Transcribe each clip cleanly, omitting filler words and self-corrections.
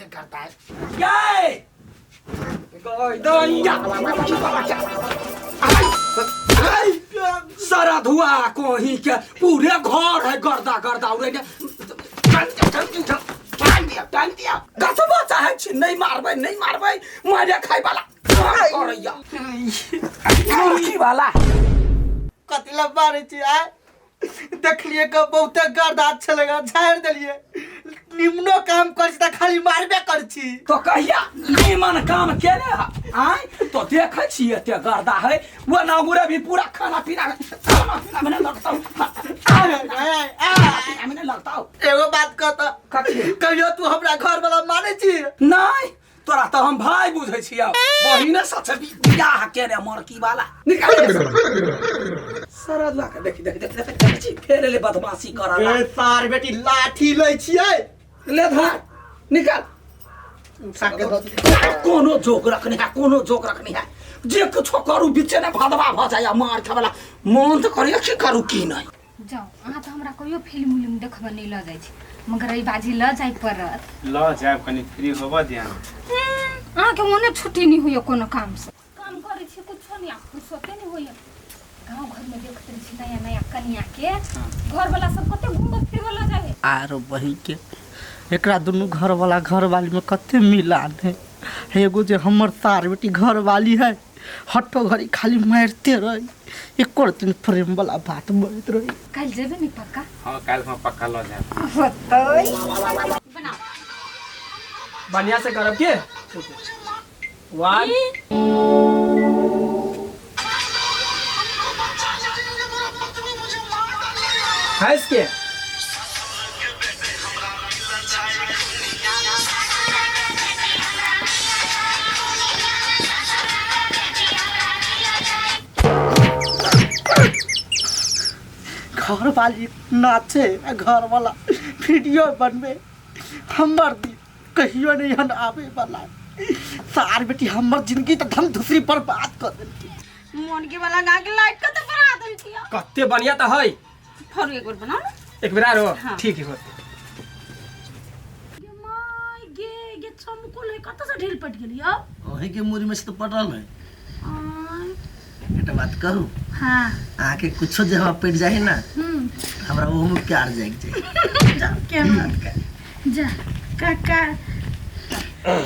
कैसे करता है? सारा धुआ कहीं के पूरे घर है गर्दा गर्दा उड़े कसबो चाहे छी नहीं मारबै मारे खाइ वाला करैया मुर्गी वाला कतिला मारे छी आय देखलिए क बहुते गर्दा छलेगा झाड़ देलिए निम्नो काम करछि त खाली मारबे करछि तो कहिया निमन काम केले आय तो देखै छी एते गर्दा है वो ना उरे भी पूरा खाना पीना में लगता में लगता एगो बात कहत कहियो तू हमरा घर वाला माने छी नहीं तोरा तो हम भाई बुझै छियै बहिने सच बियाह केने मरकी वाला निकाल सारा लाके देखी फेर ले बदमाशी करा ए सार बेटी लाठी लै छियै ले धर निकाल कोनो जोक रखनी है जे कुछ करू बीचे ने भदवा भ जाय मार खावला मन त करिया की करू की नहीं जाओ अहाँ तो हमरा कहियो फिल्म उलिम देखबा नहीं ल जाय छी मगर ई बाजी ल जाय परत ल जाय कनी फ्री होबा ध्यान अहाँ के मने छुट्टी नहीं होय कोनो काम से काम करे छी कुछ नहीं आपको सोते नहीं होय गांव घर में देखते छी नया नया कन्या के घर वाला सब कते घूम फिर वाला जावे आरो बही के एकरा दुनु घर वाला घर वाली में कते मिलान है एगो जे हमर तार बेटी घर वाली है हट्टो घरी खाली मारते रही एक दिन प्रेम वाला बात बोलत रही कल जेबे नहीं पक्का हां काल हम पक्का ल जाय होतय बनाओ बढ़िया से करब के 1 हंस के घर वाली नाचे घर वाला वीडियो बनबे हमर दी कहियो नहीं हन आवे वाला सार बेटी हमर जिंदगी त धम दूसरी पर बात कर देती मन के वाला गा के लाइट कते बना देल छिया कते बढ़िया त है फर एक बार बनाओ ना एक बेर आरो हाँ। ठीक है ये माय गे चमकुल है कत से ढील पट गेलियो ओही के मुरी में से तो पटल है बेटा बात करू हां आके कुछो जे हम पेट जाए ना हमरा वो में प्यार जाग जाए जा के मत कर जा काका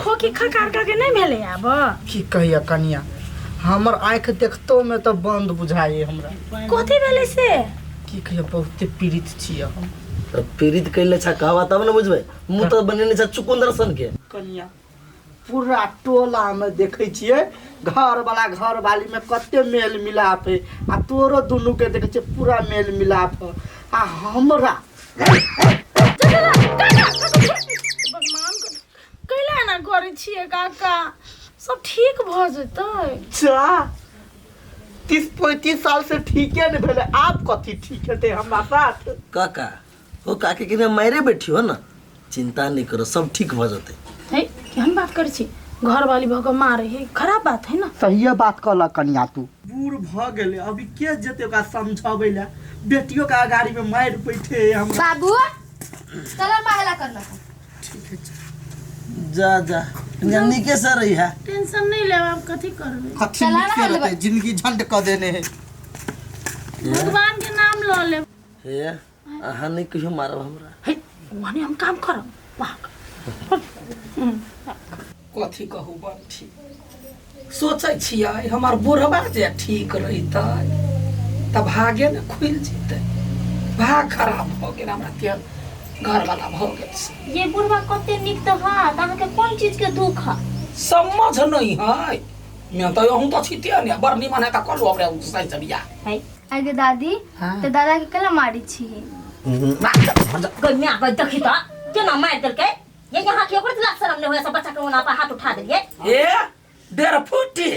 खोकी खकार का के नहीं भेले आब की कहिया कनिया हमर आंख देखतो में तो बंद बुझाए हमरा कथि भेले से की कहिया बहुते पीड़ित छिए हम तो पीड़ित कैले छा कहवा तब न बुझबे मुंह तो बनेने छा चुकुंदर सन के कनिया पूरा टोला में देखे छिए घर वाला घर वाली में कते मेल मिलाप है आ तोरो दुनु के देखे छिए पूरा मेल मिलाप है आ हमरा भगवान को कैला ना करे छिए काका सब ठीक भ जतै जा 30-35 साल से ठीक है नहीं भेले आप कथी ठीक है हमरा साथ काका वो काके के मारे बैठी हो ना चिंता नहीं करो सब ठीक हो जाते है केहन बात करे छी घर वाली भग मारे है खराब बात है ना सही बात कहला कन्या तू बूढ़ भ गेले अभी के जते ओका समझाबै ला बेटियों का गाड़ी में मार बैठे हम बाबू चला महला कर लो ठीक है जा जा जन्नी के सर रही है टेंशन नहीं ले आप कथी करबे कथी लिखे रहते जिंदगी झंड क देने है भगवान के नाम लो ले हे आहा नहीं कहियो मारब हमरा है माने हम काम करब वाह कथी कहू बंठी सोचै छियै हमर बुढ़वा जे ठीक रहितै त भागे न खुल जेतै भाग खराब भ गेल हमरा तेल घर वाला भ गेल ये बुढ़वा कते निक त हा ताहा के कोन चीज के दुख है समझ नहीं है मैं तो हूं तो छिते ने बरनी माने त करू हमरा सही से बिया है आगे दादी तो दादा के कला मारी छी गन्या गई देखी त केना मार देलकै ये यहाँ के ओकर लाज शरम नहीं होय सब बच्चा के ओना पर हाथ उठा देलिए ए डेर फुटी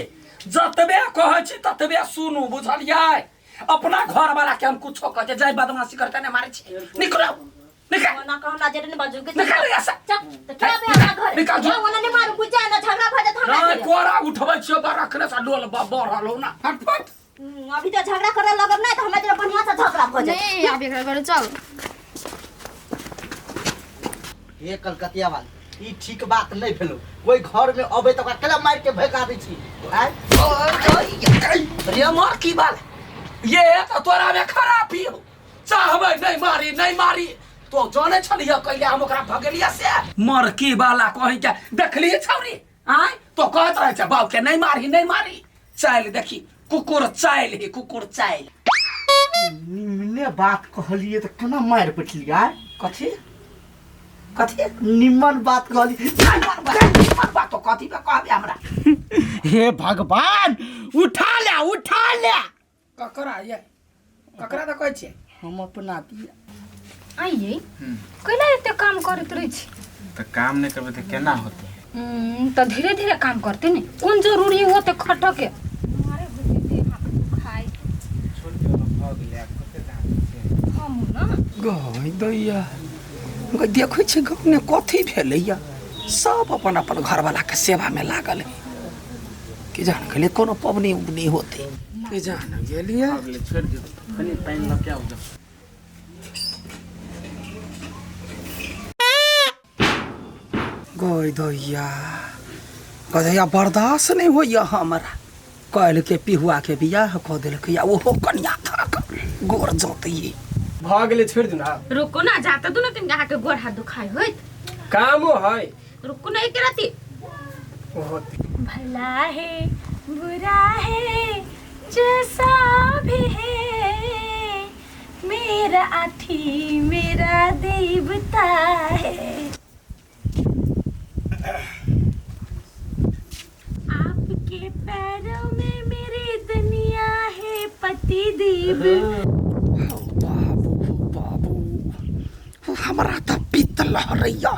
जतबे कहै छी ततबे सुनू बुझलियै अपना घर वाला के हम कुछो कहै जाय बदमाशी करते ने मारे छी निकलो निकल ओना कहना जेरे ने बाजू के निकल ऐसा चल तो क्या बे हमरा घर निकल जा ओना ने मारू बुझा ना झगड़ा भ जात हमरा नहीं कोरा उठबै छियो बा रखने से डोल बढ़लो ना फटफट अभी तो झगड़ा करे लगब नहीं तो हमरा जरा बढ़िया से झगड़ा भ जाए नहीं अब एकरा करे चल ये कलकतिया वाली ई ठीक बात नहीं भेलो कोई घर में अबे तक अकेला मार के भगा दै छी रे मार की बात ये तो तोरा में खराबी हो चाहबे नहीं मारी तो जाने छलिया कइले हम ओकरा भगेलिया से मर की वाला कहि के देखली छौरी आय तो कहत रहे छ बाप के नहीं मारी चाइल देखी कुकुर चाइल निम्ने बात कहलिए तो केना मार पठलिया कथी निम्न बात कहली निम्न बात तो कथी पे कहबे हमरा हे भगवान उठा ले ककरा तो कहै छै हम अपना दिया आइए कैला एते काम करत रही छी तो काम नहीं करबे तो केना होते तो धीरे धीरे काम करते ने कौन जरूरी होते खटके मारे होते हाथ खाई छोड़ के भाग ले कते दाम हम ना गई दैया देखै छै गाँव में कथी भेलैया सब अपन घरवाला के सेवा में लागल है कि जान गेलिए कोनो पबनी उबनी होते कि जान गेलिए भाग ले छोड़ दे कनी पानी लग क्या होगा गई दैया बर्दाश्त नहीं होइया हमरा कल के पिहुआ के बियाह कऽ देलकै ओहो कन्या थक गोर जोतिए भाग ले छोड़ दू ना रुको ना जाता दू ना तुम यहाँ के गोड़ हाथ दुखाई होइत कामो है रुको ना एक राती भला है बुरा है जैसा भी है मेरा आठी मेरा देवता है आपके पैरों में मेरी दुनिया है पति देव बाबू हमरा त पित्त लहरैया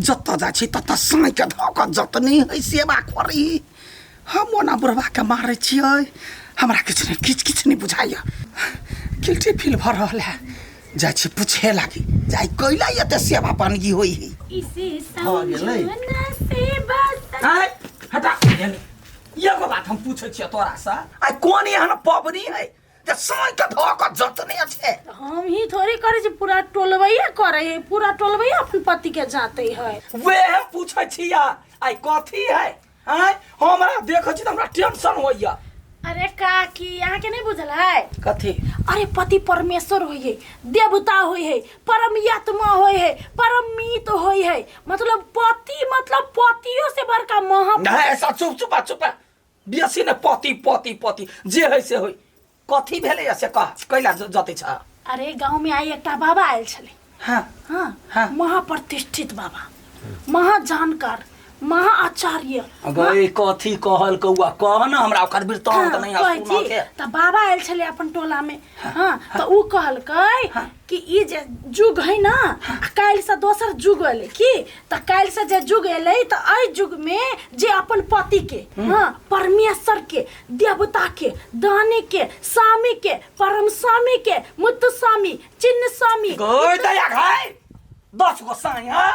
जत जा छी तत समय के धक जतनी है सेवा करी हम ओना बुढ़वा के मारे छियै हमरा किछ नहीं बुझाइया गिल्टी फील भर रहल है जा छी पूछे लागी जाई कैला एते सेवा पानी होई है इसे समझना से बस आय हटा ये को बात हम पूछे छियै तोरा से आय कोन यहाँ पबनी है जे समय के धक जतनी छै हम ही थोड़ी करे छी पूरा टोलबैया करे है पूरा टोलबैया अपन पति के जाते है वे पूछे छिया आय कथी है आय हमरा देखै छी त हमरा टेंशन होइया अरे काकी यहाँ के नहीं बुझल है कथी अरे पति परमेश्वर होई है देवता होई है परम आत्मा होई है परम मीत होई है मतलब पतियों से बड़का महा नहीं ऐसा चुप बेसी ने पति जे है से होई कथी भेले से कह कैला जते छ अरे गांव में आई एकटा बाबा आयल छले हां हाँ महाप्रतिष्ठित बाबा महाजानकार महाआचार्य गए कथी कहल कौआ कह ना हमरा ओकर वृत्तांत नहीं सुना के त बाबा आयल छले अपन टोला में हां त ऊ कहलकै कि ई जे जुग है ना काल से दोसर जुग एले की त काल से जे जुग एले त आई जुग में जे अपन पति के हां परमेश्वर के देवता के दानी के स्वामी के परम स्वामी के मुत्तु स्वामी चिन्ह स्वामी गए दया खाए 10 गो साई हां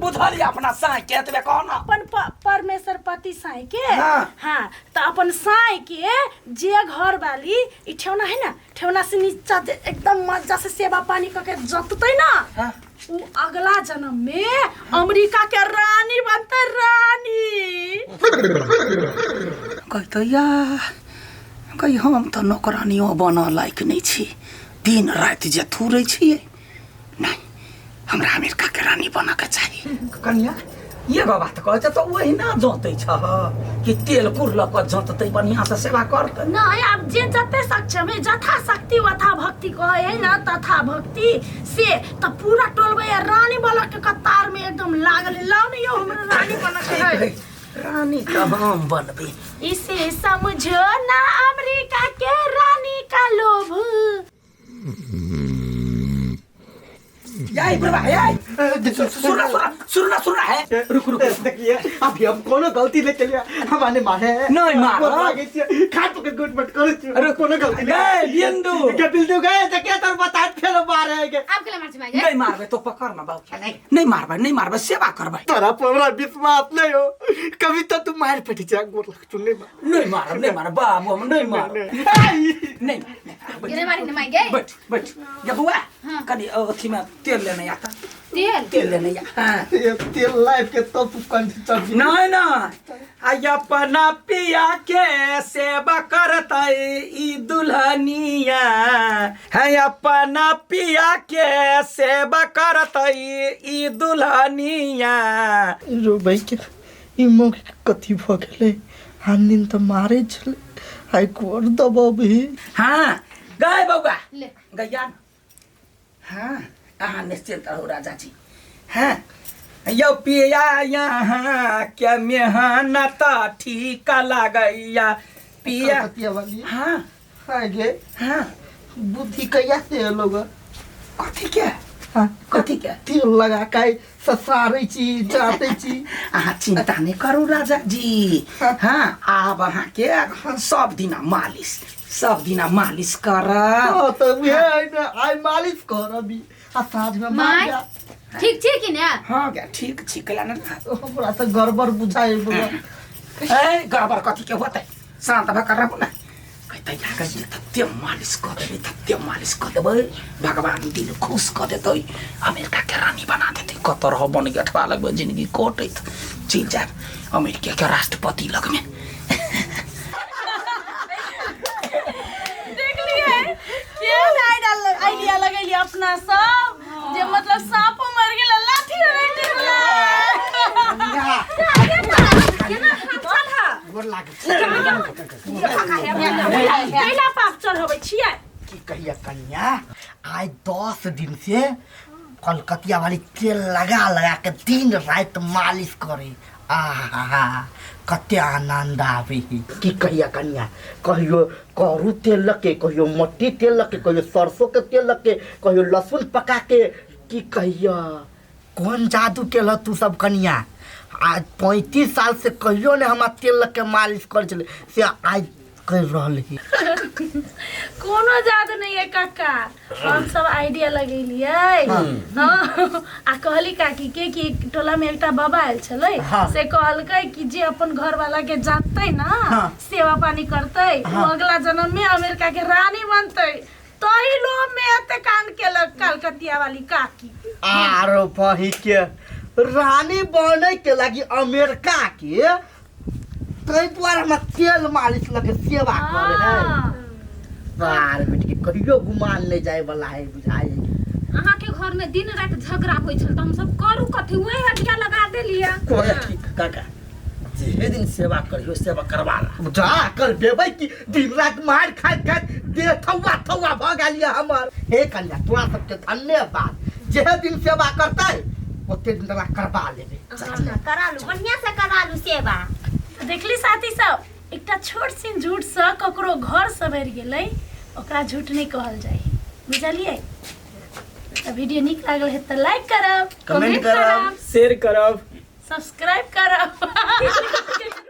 बुझलिए अपना साई के तबे कहना अपन परमेश्वर पति साई के हाँ। त अपन साई के जे घर वाली ई ठेवना है ना ठेवना से नीचा एकदम मजा से सेवा पानी करके जततै ना उ अगला जन्म में अमेरिका के रानी बनते रानी कहतैया कहि हम त नौकरानियों बन लायक नहीं छी दिन रात जे थुरै छियै नहीं हमरा अमेरिका के रानी बना के चाहिए कन्या ये बात कहते तो वही ना जोते छ कि तेल कुरल क जोतते बढ़िया से सेवा करते नहीं अब जे जते सक्षम है जथा शक्ति वथा भक्ति कहे है ना तथा भक्ति से त पूरा टोलबे रानी वाला के कतार में एकदम लागल लाओ नहीं हमरा रानी बना के है रानी तो हम बनबे इसे समझो ना अमेरिका के रानी का लोभ याई बाबा याई सुनना है रुक देखिए अभी हम कोनो गलती नहीं चलिए हमारे मारे नहीं मारो खाट के गुट मत करो अरे कोनो गलती नहीं बिंदु के बिल्दु गए तो क्या तर बता फेलो मारे के आप के मार नहीं मारबे तो पकड़ ना बाबू नहीं मारबे सेवा करबे तोरा हमरा विश्वास नहीं हो कभी तो तू मार पटी जा गोर चुनने नहीं मार बाबू हम नहीं मार नहीं ये मारी नहीं मार गए बैठ ये बुआ कनी अथी में तेल लेने आता तेल तेल लेने या हाँ ये तेल लाइफ के तो तू कंठी चढ़ नहीं ना आई अपना पिया के सेवा करता ई दुल्हनिया है अपना पिया के सेवा करता ई दुल्हनिया रो भाई के ई मौके कथी भ गेले हानिन त मारे छले हाय कोर दबाव भी हाँ गए बउआ ले गैया हाँ अहाँ निश्चिंत रहो राजा जी हाँ यो पिया यहाँ क्या मेहनत ठीक लागैया पिया कतिया वाली हाँ हाय गे हाँ बुद्धि कहिया से लोग कथी क्या हाँ कथी क्या तेल लगा के ससारै छी जाते छी अहाँ चिंता नहीं करू राजा जी हाँ अब अहाँ के सब दिना मालिश कर हाँ तो वे आई मालिश कर अभी आ साँझ में मार जा ठीक छी कि ना हाँ क्या ठीक छिकला ना हमरा त गड़बड़ बुझाए बुआ ए गड़बड़ कथी के होते शांत भकर रहू ना कहते लागै तत्ते मालिश कर देबै भगवान दिल खुश कर देतै अमेरिका के रानी बना देतै कतर हो बन के अठवा लगबै जिंदगी कोटैत चल जाए अमेरिका के राष्ट्रपति लग में आइडिया लगैली अपना सब जे मतलब सांपो मर गेल लाठी गोर लागे कैला पाप चढ़बै छियै की कहिया कन्या आज 10 दिन से कलकतिया वाली तेल लगा के दिन रात मालिश करे आहा कते आनंद आवे की कहिया कन्या कहियो करू तेल लगे कहियो मट्टी तेल लगे कहियो सरसों के तेल लगे कहियो लहसुन पका के की कहिया कौन जादू केल तू सब कन्या आज 35 साल से कहियो ने हम तेल लग के मालिश कर चले से आज कर रहली कोनो जादू नहीं है काका हम सब आइडिया लगेलिए आ कहली काकी के कि टोला में एकटा बाबा आयल छले से कहलकै कि जे अपन घर वाला के जानते ना सेवा पानी करते वो अगला जन्म में अमेरिका के रानी बनते तही लोग में एते कांड केलक कलकतिया वाली काकी आरो बही के रानी बने के लगी अमेरिका के तै द्वारा हम तेल मालिश लगे सेवा करे है बार बेटी कहियो गुमान नहीं जाए वाला है बुझाए अहाँ के घर में दिन रात झगड़ा होई छल त हम सब करू कथी वही हटिया लगा देलिया कोरे ठीक काका जे दिन सेवा करियो सेवा करवा जा कर देबै कि दिन रात मार खाइत दे थौवा भ गेलिया हमर हे कन्या तोरा सबके धन्यवाद जे दिन सेवा करतै ओते दिन तोरा करबा लेबे करा लू बढ़िया से करा लू सेवा देखली साथी सब एकटा छोट सी झूठ से ककरो घर सवेर गेलै ओकरा झूठ नहीं कहल जाए बुझलिए तो वीडियो नीक लागल है तो लाइक करब कमेंट करब शेयर करब सब्सक्राइब करब